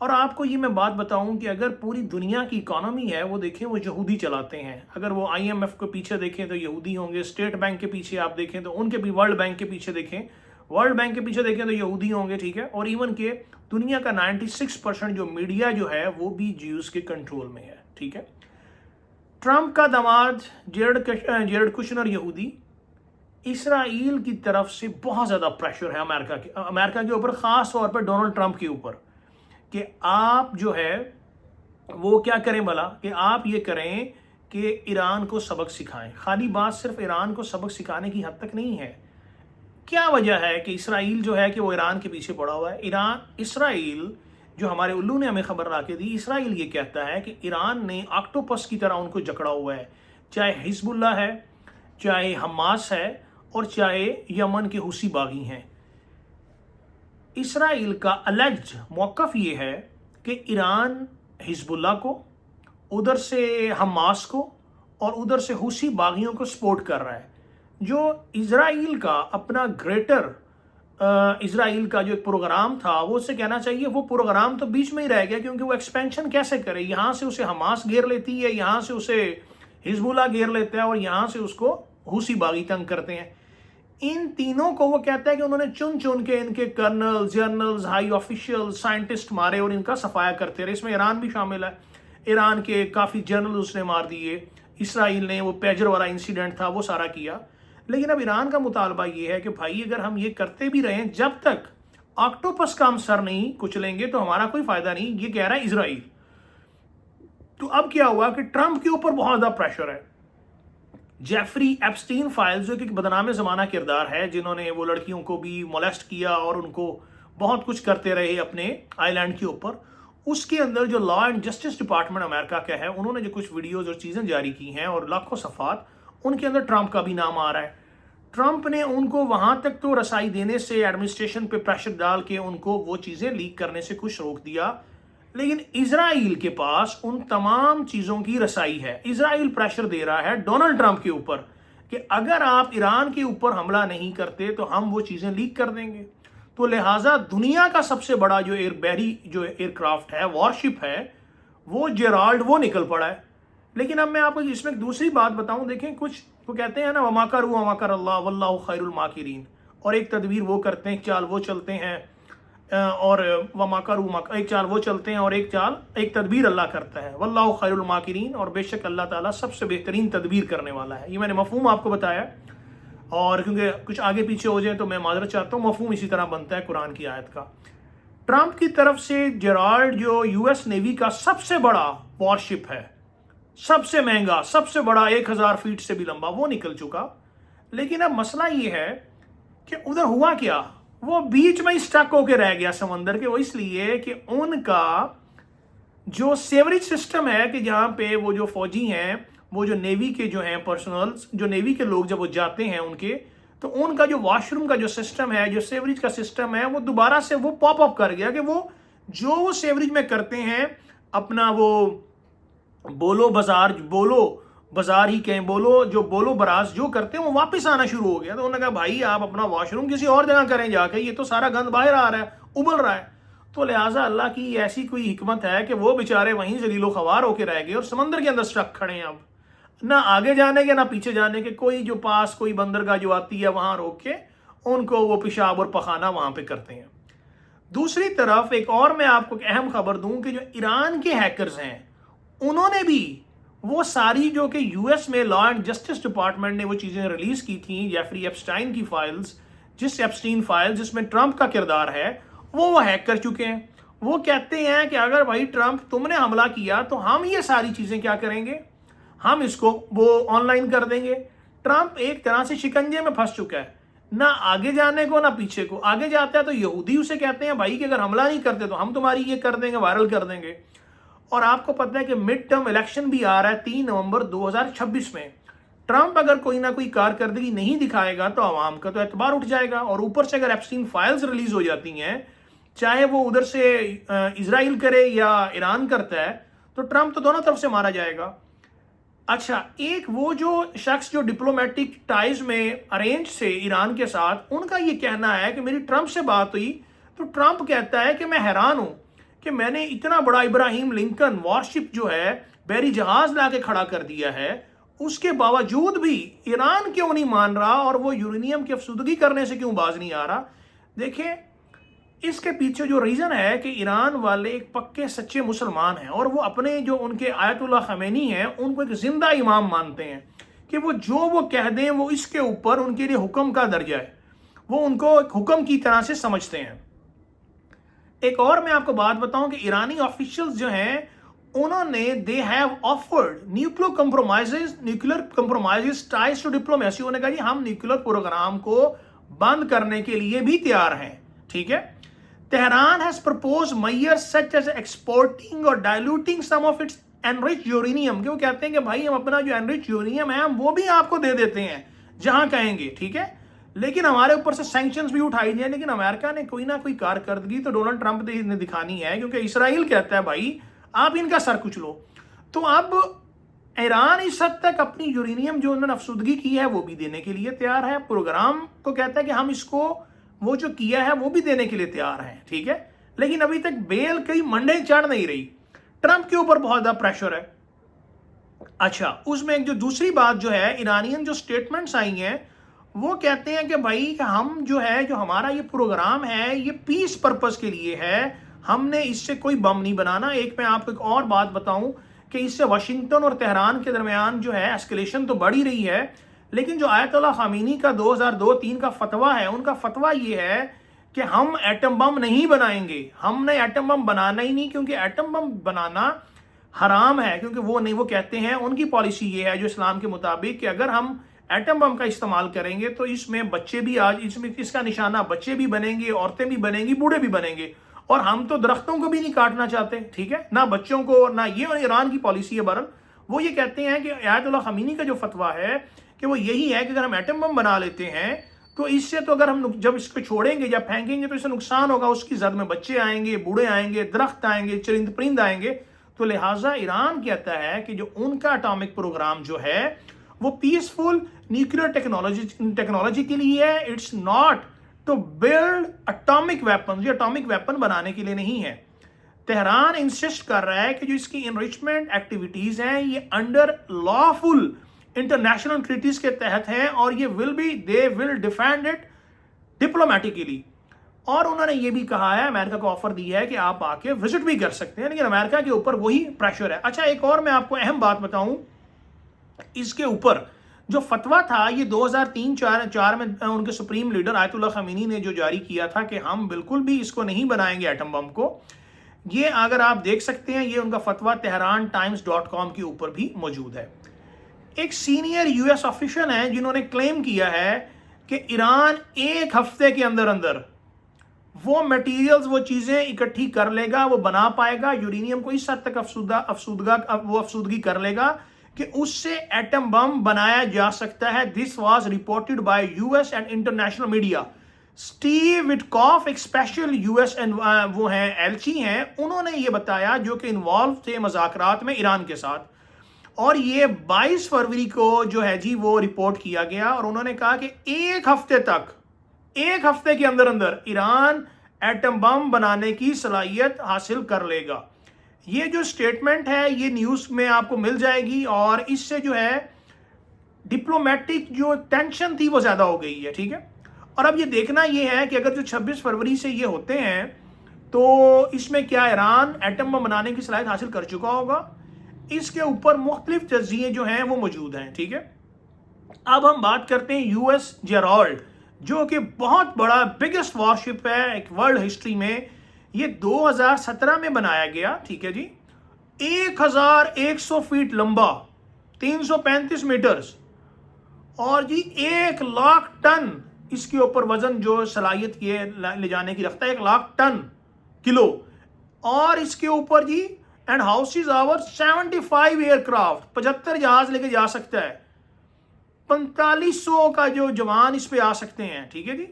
اور آپ کو یہ میں بات بتاؤں کہ اگر پوری دنیا کی اکانومی ہے وہ دیکھیں وہ یہودی چلاتے ہیں. اگر وہ IMF کو پیچھے دیکھیں تو یہودی ہوں گے, اسٹیٹ بینک کے پیچھے آپ دیکھیں تو ان کے بھی, ورلڈ بینک کے پیچھے دیکھیں, ورلڈ بینک کے پیچھے دیکھیں تو یہودی ہوں گے, ٹھیک ہے. اور ایون کہ دنیا کا 96% جو میڈیا جو ہے وہ بھی جیوز کے کنٹرول میں ہے, ٹھیک ہے. ٹرمپ کا داماد جیرڈ کشنر یہودی. اسرائیل کی طرف سے بہت زیادہ پریشر ہے امریکہ کے اوپر, خاص طور پر ڈونلڈ ٹرمپ کے اوپر, کہ آپ جو ہے وہ کیا کریں بھلا, کہ آپ یہ کریں کہ ایران کو سبق سکھائیں. خالی بات صرف ایران کو سبق سکھانے کی حد تک نہیں ہے. کیا وجہ ہے کہ اسرائیل جو ہے کہ وہ ایران کے پیچھے پڑا ہوا ہے. اسرائیل جو ہمارے الو نے ہمیں خبر لا کے دی, اسرائیل یہ کہتا ہے کہ ایران نے آکٹوپس کی طرح ان کو جکڑا ہوا ہے, چاہے حزب اللہ ہے, چاہے حماس ہے, اور چاہے یمن کے حوثی باغی ہیں. اسرائیل کا الجڈ موقف یہ ہے کہ ایران حزب اللہ کو, ادھر سے حماس کو, اور ادھر سے حوثی باغیوں کو سپورٹ کر رہا ہے. جو اسرائیل کا اپنا گریٹر اسرائیل کا جو ایک پروگرام تھا, وہ اسے کہنا چاہیے وہ پروگرام تو بیچ میں ہی رہ گیا, کیونکہ وہ ایکسپینشن کیسے کرے. یہاں سے اسے حماس گھیر لیتی ہے, یہاں سے اسے حزب اللہ گھیر لیتا ہے, اور یہاں سے اس کو حوثی باغی تنگ کرتے ہیں. ان تینوں کو وہ کہتا ہے کہ انہوں نے چن چن کے ان کے colonel, generals, high official, scientist مارے اور ان کا صفایا کرتے رہے. اس میں ایران بھی شامل ہے. ایران کے کافی جنرل اس نے مار دیے. اسرائیل نے وہ پیجر والا انسیڈنٹ تھا وہ سارا کیا. لیکن اب ایران کا مطالبہ یہ ہے کہ بھائی اگر ہم یہ کرتے بھی رہیں, جب تک آکٹوپس کا ہم سر نہیں کچلیں گے تو ہمارا کوئی فائدہ نہیں. یہ کہہ رہا ہے اسرائیل. تو اب کیا ہوا کہ ٹرمپ کے اوپر بہت زیادہ پریشر ہے. جیفری ایپسٹین فائلز جو کہ ایک بدنام زمانہ کردار ہے, جنہوں نے وہ لڑکیوں کو بھی مولیسٹ کیا اور ان کو بہت کچھ کرتے رہے اپنے آئی لینڈ کے اوپر, اس کے اندر جو لا اینڈ جسٹس ڈپارٹمنٹ امریکہ کا ہے, انہوں نے جو کچھ ویڈیوز اور چیزیں جاری کی ہیں اور لاکھوں صفحات, ان کے اندر ٹرمپ کا بھی نام آ رہا ہے. ٹرمپ نے ان کو وہاں تک تو رسائی دینے سے, ایڈمنسٹریشن پہ پریشر ڈال کے ان کو وہ چیزیں لیک کرنے سے کچھ روک دیا, لیکن اسرائیل کے پاس ان تمام چیزوں کی رسائی ہے. اسرائیل پریشر دے رہا ہے ڈونلڈ ٹرمپ کے اوپر کہ اگر آپ ایران کے اوپر حملہ نہیں کرتے تو ہم وہ چیزیں لیک کر دیں گے. تو لہٰذا دنیا کا سب سے بڑا جو ایئر کرافٹ ہے, وارشپ ہے, وہ جیرالڈ وہ نکل پڑا ہے. لیکن اب میں آپ کو اس میں ایک دوسری بات بتاؤں. دیکھیں کچھ وہ کہتے ہیں نا, وما کروا وما کر اللہ واللہ خیر الماکرین, اور ایک تدبیر وہ کرتے ہیں, ایک چال وہ چلتے ہیں, اور وما کروا ایک چال وہ چلتے ہیں, اور ایک تدبیر اللہ کرتا ہے, واللہ خیر الماکرین, اور بے شک اللہ تعالیٰ سب سے بہترین تدبیر کرنے والا ہے. یہ میں نے مفہوم آپ کو بتایا, اور کیونکہ کچھ آگے پیچھے ہو جائے تو میں معذرت چاہتا ہوں. مفہوم اسی طرح بنتا ہے قرآن کی آیت کا. ٹرمپ کی طرف سے جیرالڈ جو US نیوی کا سب سے بڑا وارشپ ہے, سب سے مہنگا, سب سے بڑا, 1000 فیٹ سے بھی لمبا, وہ نکل چکا. لیکن اب مسئلہ یہ ہے کہ ادھر ہوا کیا, وہ بیچ میں اسٹک ہو کے رہ گیا سمندر کے. وہ اس لیے کہ ان کا جو سیوریج سسٹم ہے, کہ جہاں پہ وہ جو فوجی ہیں, وہ جو نیوی کے جو ہیں پرسنلز, جو نیوی کے لوگ جب وہ جاتے ہیں ان کے, تو ان کا جو واش روم کا جو سسٹم ہے, جو سیوریج کا سسٹم ہے, وہ دوبارہ سے وہ پاپ اپ کر گیا کہ وہ سیوریج میں کرتے ہیں اپنا وہ بولو بازار ہی کہیں, بولو براز جو کرتے ہیں وہ واپس آنا شروع ہو گیا. تو انہوں نے کہا بھائی آپ اپنا واش روم کسی اور جگہ کریں جا کے, یہ تو سارا گند باہر آ رہا ہے, ابل رہا ہے. تو لہٰذا اللہ کی ایسی کوئی حکمت ہے کہ وہ بیچارے وہیں ذلیل و خوار ہو کے رہ گئے اور سمندر کے اندر سٹک کھڑے ہیں. اب نہ آگے جانے کے نہ پیچھے جانے کے, کوئی جو پاس کوئی بندرگاہ جو آتی ہے وہاں روک کے ان کو وہ پیشاب اور پخانہ وہاں پہ کرتے ہیں. دوسری طرف ایک اور میں آپ کو اہم خبر دوں کہ جو ایران کے ہیکرز ہیں, انہوں نے بھی وہ ساری جو کہ US میں لا اینڈ جسٹس ڈپارٹمنٹ نے وہ چیزیں ریلیز کی تھیں, جیفری ایپسٹائن کی فائلز, ایپسٹین فائلز جس میں ٹرمپ کا کردار ہے, وہ ہیک کر چکے ہیں. وہ کہتے ہیں کہ اگر بھائی ٹرمپ تم نے حملہ کیا تو ہم یہ ساری چیزیں کیا کریں گے, ہم اس کو وہ آن لائن کر دیں گے. ٹرمپ ایک طرح سے شکنجے میں پھنس چکا ہے, نہ آگے جانے کو نہ پیچھے کو. آگے جاتا ہے تو یہودی اسے کہتے ہیں بھائی کہ اگر حملہ نہیں کرتے تو ہم تمہاری یہ کر دیں گے, وائرل کر دیں گے. اور آپ کو پتہ ہے کہ مڈ ٹرم الیکشن بھی آ رہا ہے 3 نومبر 2026 میں. ٹرمپ اگر کوئی نہ کوئی کارکردگی نہیں دکھائے گا تو عوام کا تو اعتبار اٹھ جائے گا. اور اوپر سے اگر ایپسٹین فائلز ریلیز ہو جاتی ہیں, چاہے وہ ادھر سے اسرائیل کرے یا ایران کرتا ہے, تو ٹرمپ تو دونوں طرف سے مارا جائے گا. اچھا, ایک وہ جو شخص جو ڈپلومیٹک ٹائز میں ارینج سے ایران کے ساتھ, ان کا یہ کہنا ہے کہ میری ٹرمپ سے بات ہوئی تو ٹرمپ کہتا ہے کہ میں حیران ہوں کہ میں نے اتنا بڑا ابراہیم لنکن وارشپ جو ہے بحری جہاز لا کے کھڑا کر دیا ہے، اس کے باوجود بھی ایران کیوں نہیں مان رہا اور وہ یورینیم کی افسودگی کرنے سے کیوں باز نہیں آ رہا؟ دیکھیں اس کے پیچھے جو ریزن ہے کہ ایران والے ایک پکے سچے مسلمان ہیں، اور وہ اپنے جو ان کے آیت اللہ خمینی ہیں ان کو ایک زندہ امام مانتے ہیں کہ وہ جو وہ کہہ دیں وہ اس کے اوپر ان کے لیے حکم کا درجہ ہے، وہ ان کو ایک حکم کی طرح سے سمجھتے ہیں۔ ایک اور میں آپ کو بات بتاؤں کہ ایرانی آفیشلز جو ہیں انہوں نے they have offered nuclear compromises ties to diplomacy، انہوں نے کہا جی ہم نیوکلیر پروگرام کو بند کرنے کے لیے بھی تیار ہیں، ٹھیک ہے۔ Tehran has proposed measures such as exporting or diluting some of its enriched uranium، کہ وہ کہتے ہیں کہ بھائی ہم اپنا جو enriched uranium ہے ہم وہ بھی آپ کو دے دیتے ہیں جہاں کہیں گے، ٹھیک ہے، لیکن ہمارے اوپر سے سینکشنز بھی اٹھائی جائیں، لیکن امریکہ نے کوئی نہ کوئی کارکردگی تو ڈونلڈ ٹرمپ نے دکھانی ہے، کیونکہ اسرائیل کہتا ہے بھائی آپ ان کا سر کچھ لو۔ تو اب ایران اس حد تک اپنی یورینیم جو انہوں نے افسودگی کی ہے وہ بھی دینے کے لیے تیار ہے، پروگرام کو کہتا ہے کہ ہم اس کو وہ جو کیا ہے وہ بھی دینے کے لیے تیار ہیں، ٹھیک ہے، لیکن ابھی تک بیل کئی منڈے چڑھ نہیں رہی، ٹرمپ کے اوپر بہت زیادہ پریشر ہے۔ اچھا، اس میں ایک جو دوسری بات جو ہے ایرانین جو سٹیٹمنٹس آئی ہیں وہ کہتے ہیں کہ بھائی کہ ہم جو ہے جو ہمارا یہ پروگرام ہے یہ پیس پرپس کے لیے ہے، ہم نے اس سے کوئی بم نہیں بنانا۔ ایک میں آپ کو ایک اور بات بتاؤں کہ اس سے واشنگٹن اور تہران کے درمیان جو ہے اسکلیشن تو بڑھ ہی رہی ہے، لیکن جو آیت اللہ خامینی کا 2002-3 کا فتویٰ ہے، ان کا فتویٰ یہ ہے کہ ہم ایٹم بم نہیں بنائیں گے، ہم نے ایٹم بم بنانا ہی نہیں، کیونکہ ایٹم بم بنانا حرام ہے، کیونکہ وہ نہیں، وہ کہتے ہیں ان کی پالیسی یہ ہے جو اسلام کے مطابق کہ اگر ہم ایٹم بم کا استعمال کریں گے تو اس میں بچے بھی اس کا نشانہ بچے بھی بنیں گے، عورتیں بھی بنیں گی، بوڑھے بھی بنیں گے، اور ہم تو درختوں کو بھی نہیں کاٹنا چاہتے، ٹھیک ہے، نہ بچوں کو، نہ یہ ایران کی پالیسی ہے۔ بہرحال وہ یہ کہتے ہیں کہ آیت اللہ خمینی کا جو فتویٰ ہے کہ وہ یہی ہے کہ اگر ہم ایٹم بم بنا لیتے ہیں تو اس سے تو اگر ہم جب اس کو چھوڑیں گے یا پھینکیں گے تو اس سے نقصان ہوگا، اس کی زد میں بچے آئیں گے، بوڑھے آئیں گے، درخت آئیں گے، چرند پرند آئیں گے، تو لہٰذا ایران کہتا ہے کہ جو ان کا اٹامک پروگرام جو ہے وہ پیسفل نیوکلیر ٹیکنالوجی کے لیے ہے، it's not to build atomic weapon, یہ اٹامک ویپن بنانے کے لیے نہیں ہے۔ تہران انسسٹ کر رہا ہے کہ جو اس کی انریچمنٹ ایکٹیویٹیز ہیں یہ انڈر لافل انٹرنیشنل ٹریٹیز کے تحت ہیں، اور یہ دے ول ڈیفینڈ اٹ ڈپلومیٹیکلی۔ اور انہوں نے یہ بھی کہا ہے، امریکہ کو آفر دی ہے کہ آپ آ کے وزٹ بھی کر سکتے ہیں، لیکن امریکہ کے اوپر وہی پریشر ہے۔ اچھا، ایک اور میں آپ کو اہم بات بتاؤں، اس کے اوپر جو فتویٰ تھا یہ 2003-4 میں ان کے سپریم لیڈر آیت اللہ خمینی نے جو جاری کیا تھا کہ ہم بالکل بھی اس کو نہیں بنائیں گے ایٹم بم کو، یہ اگر آپ دیکھ سکتے ہیں یہ ان کا فتویٰ tehrantimes.com کے اوپر بھی موجود ہے۔ ایک سینئر یو ایس آفیشل ہیں جنہوں نے کلیم کیا ہے کہ ایران ایک ہفتے کے اندر اندر وہ میٹیریلز، وہ چیزیں اکٹھی کر لے گا، وہ بنا پائے گا، یورینیم کو اس حد تک افسودگی کر لے گا کہ اس سے ایٹم بم بنایا جا سکتا ہے۔ This was reported by U S and international media. Steve Witkoff ایک اسپیشل یو ایس وہ ہیں ایلچی ہیں، انہوں نے یہ بتایا جو کہ انوالو تھے مذاکرات میں ایران کے ساتھ، اور یہ 22 فروری کو جو ہے جی وہ رپورٹ کیا گیا، اور انہوں نے کہا کہ ایک ہفتے کے اندر اندر ایران ایٹم بم بنانے کی صلاحیت حاصل کر لے گا۔ یہ جو سٹیٹمنٹ ہے یہ نیوز میں آپ کو مل جائے گی، اور اس سے جو ہے ڈپلومیٹک جو ٹینشن تھی وہ زیادہ ہو گئی ہے، ٹھیک ہے۔ اور اب یہ دیکھنا یہ ہے کہ اگر جو 26 فروری سے یہ ہوتے ہیں تو اس میں کیا ایران ایٹم بم بنانے کی صلاحیت حاصل کر چکا ہوگا، اس کے اوپر مختلف تجزیے جو ہیں وہ موجود ہیں، ٹھیک ہے۔ اب ہم بات کرتے ہیں یو ایس جیرالڈ، جو کہ بہت بڑا بگیسٹ وارشپ ہے ایک ورلڈ ہسٹری میں، یہ 2017 میں بنایا گیا، ٹھیک ہے جی، 1100 فیٹ لمبا، 335 میٹرز، اور جی 1 لاکھ ٹن اس کے اوپر وزن جو صلاحیت کی لے جانے کی رکھتا ہے، 1 لاکھ ٹن کلو، اور اس کے اوپر G and houses our 75 aircraft, 75 جہاز لے کے جا سکتا ہے، 4500 کا جو جوان اس پہ آ سکتے ہیں، ٹھیک ہے جی۔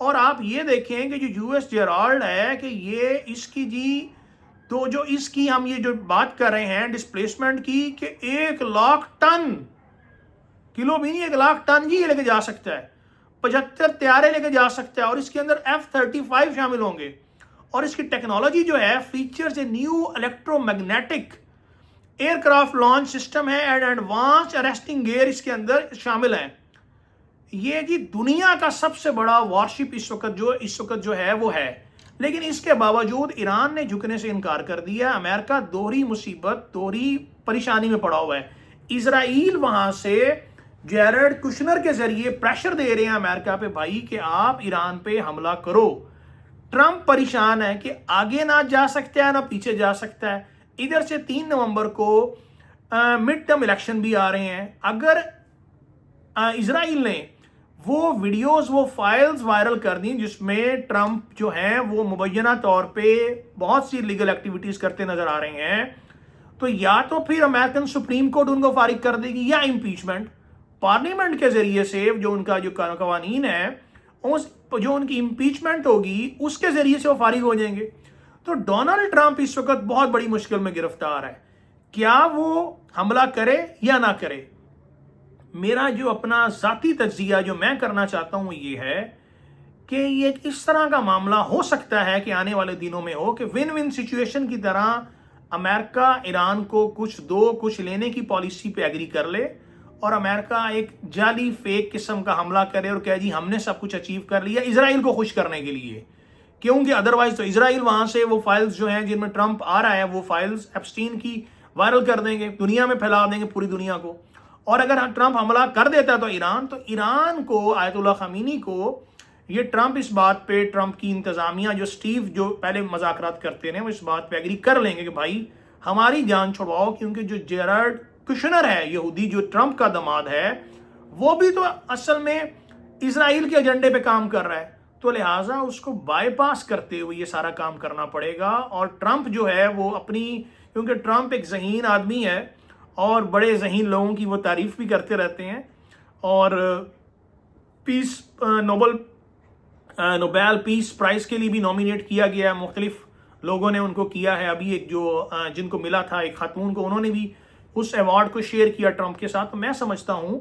اور آپ یہ دیکھیں کہ جو یو ایس جیرالڈ ہے کہ یہ اس کی جی تو جو اس کی ہم یہ جو بات کر رہے ہیں ڈسپلیسمنٹ کی کہ 1 لاکھ ٹن کلو بھی نہیں، 1 لاکھ ٹن جی یہ لے کے جا سکتا ہے، 75 طیارے لے کے جا سکتا ہے، اور اس کے اندر F-35 شامل ہوں گے، اور اس کی ٹیکنالوجی جو ہے features a new electromagnetic aircraft launch system ہے اینڈ ایڈوانس ارسٹنگ گیئر اس کے اندر شامل ہیں. یہ جی دنیا کا سب سے بڑا وارشپ اس وقت جو ہے وہ ہے. لیکن اس کے باوجود ایران نے جھکنے سے انکار کر دیا. امریکہ دوہری مصیبت دوہری پریشانی میں پڑا ہوا ہے. اسرائیل وہاں سے جیرڈ کشنر کے ذریعے پریشر دے رہے ہیں امریکہ پہ بھائی کہ آپ ایران پہ حملہ کرو. ٹرمپ پریشان ہے کہ آگے نہ جا سکتا ہے نہ پیچھے جا سکتا ہے. ادھر سے 3 نومبر کو مڈ ٹرم الیکشن بھی آ رہے ہیں. اگر اسرائیل نے وہ ویڈیوز وہ فائلز وائرل کر دیں جس میں ٹرمپ جو ہیں وہ مبینہ طور پہ بہت سی لیگل ایکٹیویٹیز کرتے نظر آ رہے ہیں, تو یا تو پھر امریکن سپریم کورٹ ان کو فارغ کر دے گی یا امپیچمنٹ پارلیمنٹ کے ذریعے سے جو ان کا جو قوانین ہے جو ان کی امپیچمنٹ ہوگی اس کے ذریعے سے وہ فارغ ہو جائیں گے. تو ڈونلڈ ٹرمپ اس وقت بہت بڑی مشکل میں گرفتار ہے. کیا وہ حملہ کرے یا نہ کرے؟ میرا جو اپنا ذاتی تجزیہ جو میں کرنا چاہتا ہوں یہ ہے کہ یہ اس طرح کا معاملہ ہو سکتا ہے کہ آنے والے دنوں میں ہو کہ ون ون سچویشن کی طرح امریکہ ایران کو کچھ دو کچھ لینے کی پالیسی پہ ایگری کر لے اور امریکہ ایک جعلی فیک قسم کا حملہ کرے اور کہے جی ہم نے سب کچھ اچیو کر لیا اسرائیل کو خوش کرنے کے لیے. کیونکہ ادروائز تو اسرائیل وہاں سے وہ فائلز جو ہیں جن میں ٹرمپ آ رہا ہے وہ فائلز ایپسٹین کی وائرل کر دیں گے, دنیا میں پھیلا دیں گے پوری دنیا کو. اور اگر ٹرمپ حملہ کر دیتا ہے تو ایران کو آیت اللہ خامنی کو یہ ٹرمپ اس بات پہ ٹرمپ کی انتظامیہ جو اسٹیو جو پہلے مذاکرات کرتے ہیں وہ اس بات پہ ایگری کر لیں گے کہ بھائی ہماری جان چھڑواؤ, کیونکہ جو جیرڈ کشنر ہے یہودی جو ٹرمپ کا داماد ہے وہ بھی تو اصل میں اسرائیل کے ایجنڈے پہ کام کر رہا ہے. تو لہٰذا اس کو بائی پاس کرتے ہوئے یہ سارا کام کرنا پڑے گا. اور ٹرمپ جو ہے وہ کیونکہ ٹرمپ ایک ذہین آدمی ہے اور بڑے ذہین لوگوں کی وہ تعریف بھی کرتے رہتے ہیں, اور نوبیل پیس پرائز کے لیے بھی نامینیٹ کیا گیا ہے. مختلف لوگوں نے ان کو کیا ہے. ابھی ایک جو جن کو ملا تھا ایک خاتون کو, انہوں نے بھی اس ایوارڈ کو شیئر کیا ٹرمپ کے ساتھ. تو میں سمجھتا ہوں